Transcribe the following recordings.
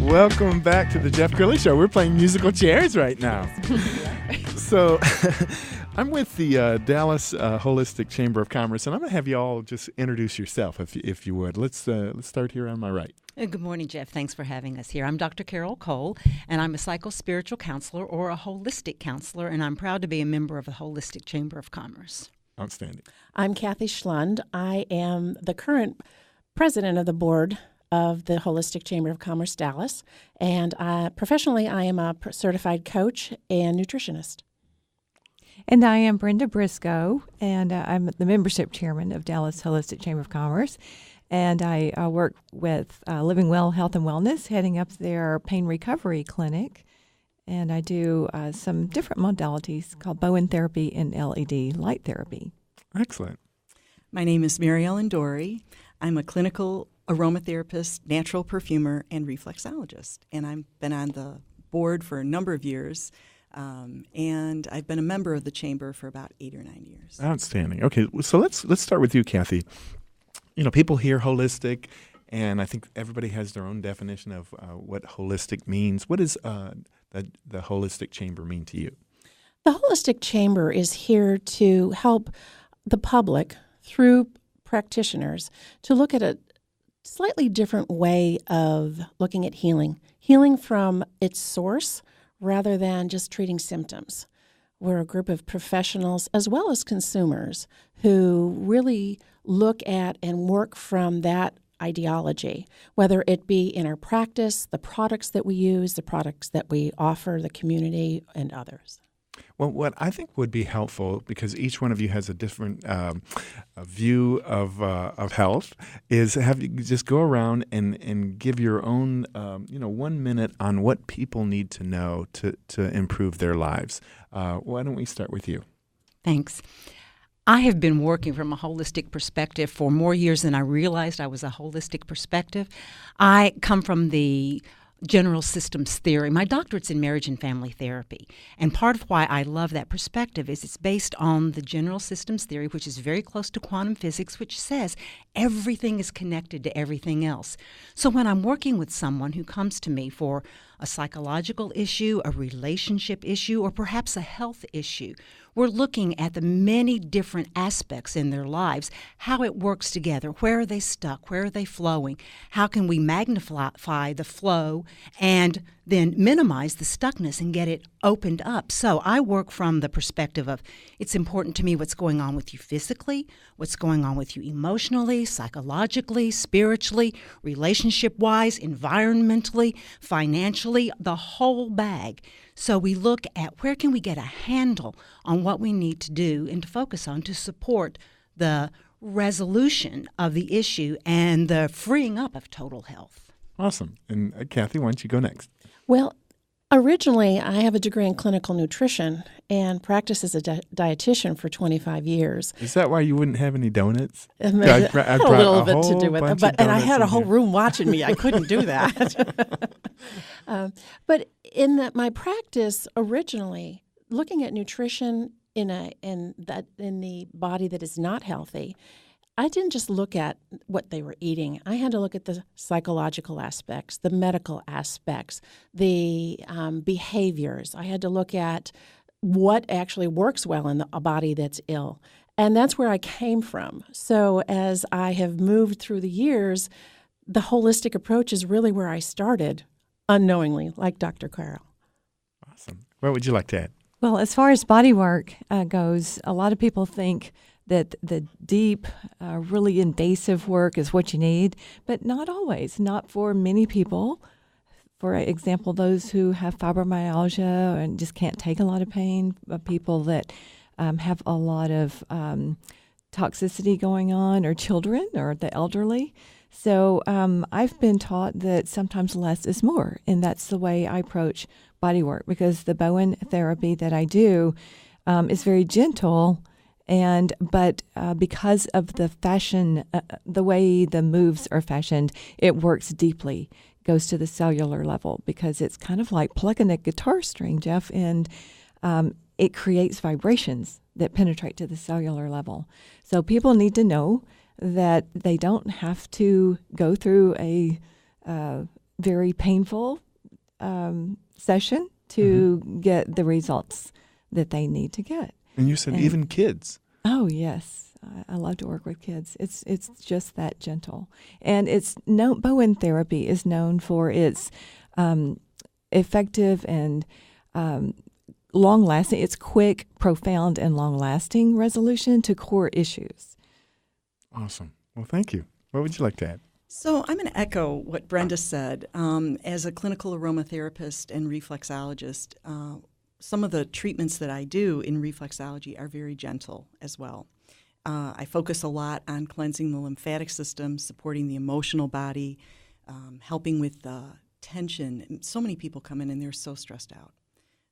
Welcome back to the Jeff Crilley Show. We're playing musical chairs right now. So I'm with the Dallas Holistic Chamber of Commerce, and I'm going to have you all just introduce yourself, if you would. Let's start here on my right. Good morning, Jeff. Thanks for having us here. I'm Dr. Carol Cole, and I'm a psychospiritual counselor or a holistic counselor, and I'm proud to be a member of the Holistic Chamber of Commerce. Outstanding. I'm Kathy Schlund. I am the current president of the board of the Holistic Chamber of Commerce Dallas, and professionally I am a certified coach and nutritionist. And I am Brenda Briscoe, and I'm the membership chairman of Dallas Holistic Chamber of Commerce. And I work with Living Well Health and Wellness, heading up their pain recovery clinic. And I do some different modalities called Bowen therapy and LED light therapy. Excellent. My name is Mary Ellen Dory. I'm a clinical aromatherapist, natural perfumer, and reflexologist. And I've been on the board for a number of years. And I've been a member of the chamber for about 8 or 9 years. Outstanding. Okay, so let's start with you, Kathy. You know, people hear holistic, and I think everybody has their own definition of what holistic means. What does the Holistic Chamber mean to you? The Holistic Chamber is here to help the public, through practitioners, to look at a slightly different way of looking at healing from its source rather than just treating symptoms. We're a group of professionals as well as consumers who really look at and work from that ideology, whether it be in our practice, the products that we use, the products that we offer the community, and others. Well, what I think would be helpful, because each one of you has a different view of health, is have you just go around and give your own 1 minute on what people need to know to improve their lives. Why don't we start with you? Thanks. I have been working from a holistic perspective for more years than I realized I was a holistic perspective. I come from the general systems theory. My doctorate's in marriage and family therapy. And part of why I love that perspective is it's based on the general systems theory, which is very close to quantum physics, which says everything is connected to everything else. So when I'm working with someone who comes to me for a psychological issue, a relationship issue, or perhaps a health issue, we're looking at the many different aspects in their lives, how it works together, where are they stuck, where are they flowing, how can we magnify the flow and then minimize the stuckness and get it opened up. So I work from the perspective of it's important to me what's going on with you physically, what's going on with you emotionally, psychologically, spiritually, relationship-wise, environmentally, financially, the whole bag. So we look at where can we get a handle on what we need to do and to focus on to support the resolution of the issue and the freeing up of total health. Awesome. And Kathy, why don't you go next? Well, originally I have a degree in clinical nutrition and practiced as a dietitian for 25 years. Is that why you wouldn't have any donuts? I had a little bit to do with it, and I had a whole here. room watching me. I couldn't do that. But in my practice originally, looking at nutrition in the body that is not healthy, I didn't just look at what they were eating. I had to look at the psychological aspects, the medical aspects, the behaviors. I had to look at what actually works well in a body that's ill. And that's where I came from. So as I have moved through the years, the holistic approach is really where I started unknowingly, like Dr. Carol. Awesome. What would you like to add? Well, as far as body work goes, a lot of people think that the deep, really invasive work is what you need, but not always. Not for many people. For example, those who have fibromyalgia and just can't take a lot of pain, people that have a lot of toxicity going on, or children or the elderly. So I've been taught that sometimes less is more, and that's the way I approach body work, because the Bowen therapy that I do is very gentle. But because of the fashion, the way the moves are fashioned, it works deeply, goes to the cellular level, because it's kind of like plugging a guitar string, Jeff, and it creates vibrations that penetrate to the cellular level. So people need to know that they don't have to go through a very painful session to get the results that they need to get. And you said even kids. Oh, yes. I love to work with kids. It's just that gentle. And Bowen therapy is known for its effective and long-lasting. It's quick, profound, and long-lasting resolution to core issues. Awesome. Well, thank you. What would you like to add? So I'm going to echo what Brenda said. As a clinical aromatherapist and reflexologist, some of the treatments that I do in reflexology are very gentle as well. I focus a lot on cleansing the lymphatic system, supporting the emotional body, helping with tension. So many people come in and they're so stressed out.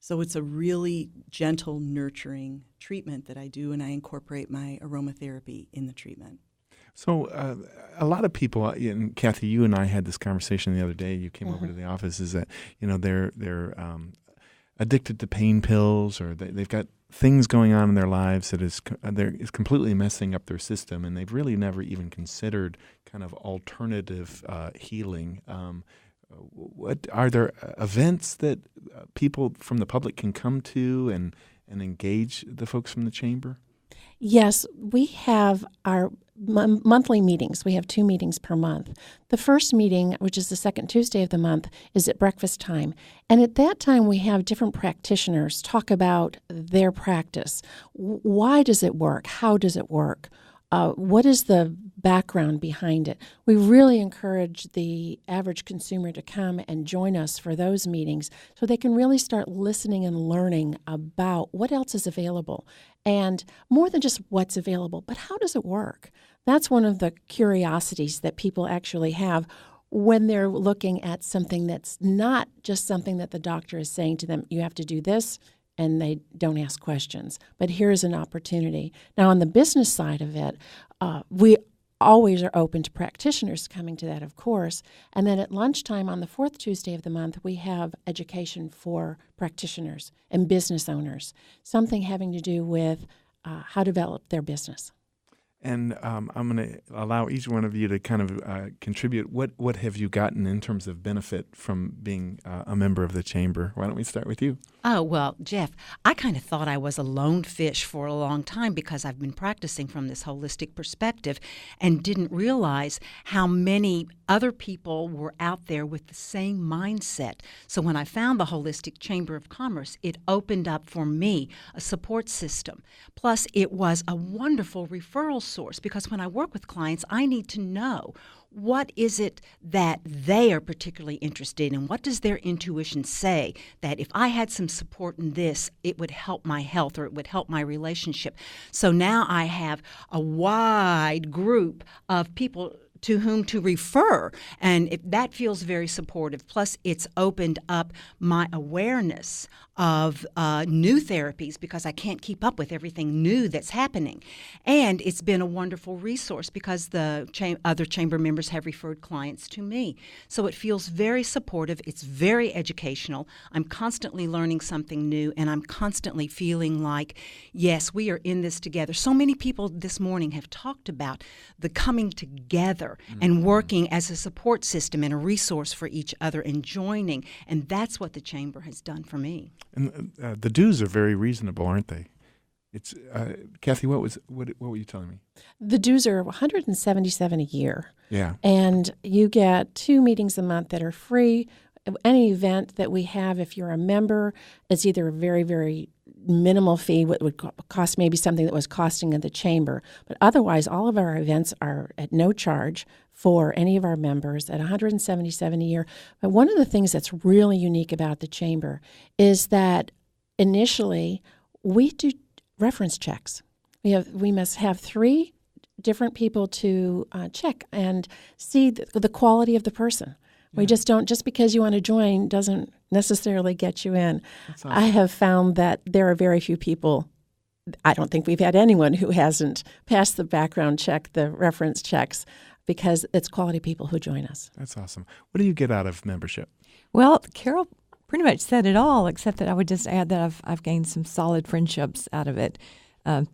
So it's a really gentle, nurturing treatment that I do, and I incorporate my aromatherapy in the treatment. So a lot of people, and Kathy, you and I had this conversation the other day. You came over to the office. Is that they're addicted to pain pills, or they've got things going on in their lives that is completely messing up their system, and they've really never even considered kind of alternative healing. What are there events that people from the public can come to and engage the folks from the chamber? Yes, we have our monthly meetings. We have 2 meetings per month. The first meeting, which is the second Tuesday of the month, is at breakfast time. And at that time, we have different practitioners talk about their practice. Why does it work? How does it work? What is the background behind it? We really encourage the average consumer to come and join us for those meetings so they can really start listening and learning about what else is available. And more than just what's available, but how does it work? That's one of the curiosities that people actually have when they're looking at something that's not just something that the doctor is saying to them, you have to do this, and they don't ask questions. But here's an opportunity. Now, on the business side of it, we always are open to practitioners coming to that, of course. And then at lunchtime on the 4th Tuesday of the month, we have education for practitioners and business owners, something having to do with how to develop their business. And I'm going to allow each one of you to kind of contribute. What have you gotten in terms of benefit from being a member of the chamber? Why don't we start with you? Oh, well, Jeff, I kind of thought I was a lone fish for a long time because I've been practicing from this holistic perspective and didn't realize how many other people were out there with the same mindset. So when I found the Holistic Chamber of Commerce, it opened up for me a support system. Plus, it was a wonderful referral source because when I work with clients, I need to know what is it that they are particularly interested in? What does their intuition say that if I had some support in this, it would help my health or it would help my relationship? So now I have a wide group of people to whom to refer, and that feels very supportive. Plus, it's opened up my awareness of new therapies because I can't keep up with everything new that's happening. And it's been a wonderful resource because the other chamber members have referred clients to me. So it feels very supportive. It's very educational. I'm constantly learning something new, and I'm constantly feeling like, yes, we are in this together. So many people this morning have talked about the coming together and working as a support system and a resource for each other and joining. And that's what the chamber has done for me. And the dues are very reasonable, aren't they? It's Kathy. What were you telling me? The dues are $177 a year. Yeah. And you get 2 meetings a month that are free. Any event that we have, if you're a member, it's either a very, very minimal fee, what would cost maybe something that was costing of the chamber. But otherwise, all of our events are at no charge for any of our members at $177 a year. But one of the things that's really unique about the chamber is that initially we do reference checks. We must have 3 different people to check and see the quality of the person. We just don't, just because you want to join doesn't necessarily get you in. Awesome. I have found that there are very few people, I don't think we've had anyone who hasn't passed the background check, the reference checks, because it's quality people who join us. That's awesome. What do you get out of membership? Well, Carol pretty much said it all, except that I would just add that I've gained some solid friendships out of it.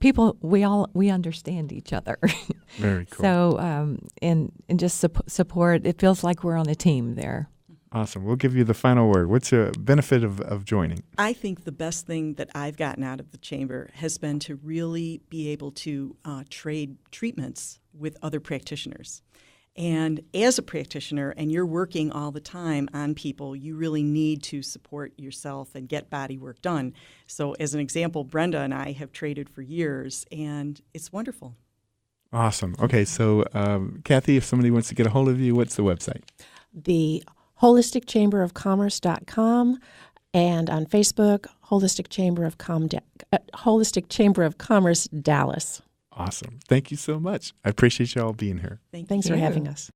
People, we understand each other. Very cool. So, and just support. It feels like we're on a team there. Awesome. We'll give you the final word. What's the benefit of joining? I think the best thing that I've gotten out of the chamber has been to really be able to trade treatments with other practitioners. And as a practitioner, and you're working all the time on people, you really need to support yourself and get body work done. So as an example, Brenda and I have traded for years, and it's wonderful. Awesome. Okay, so Kathy, if somebody wants to get a hold of you, what's the website? The holisticchamberofcommerce.com, and on Facebook, Holistic Chamber of Commerce Dallas. Awesome. Thank you so much. I appreciate you all being here. Thanks for having us.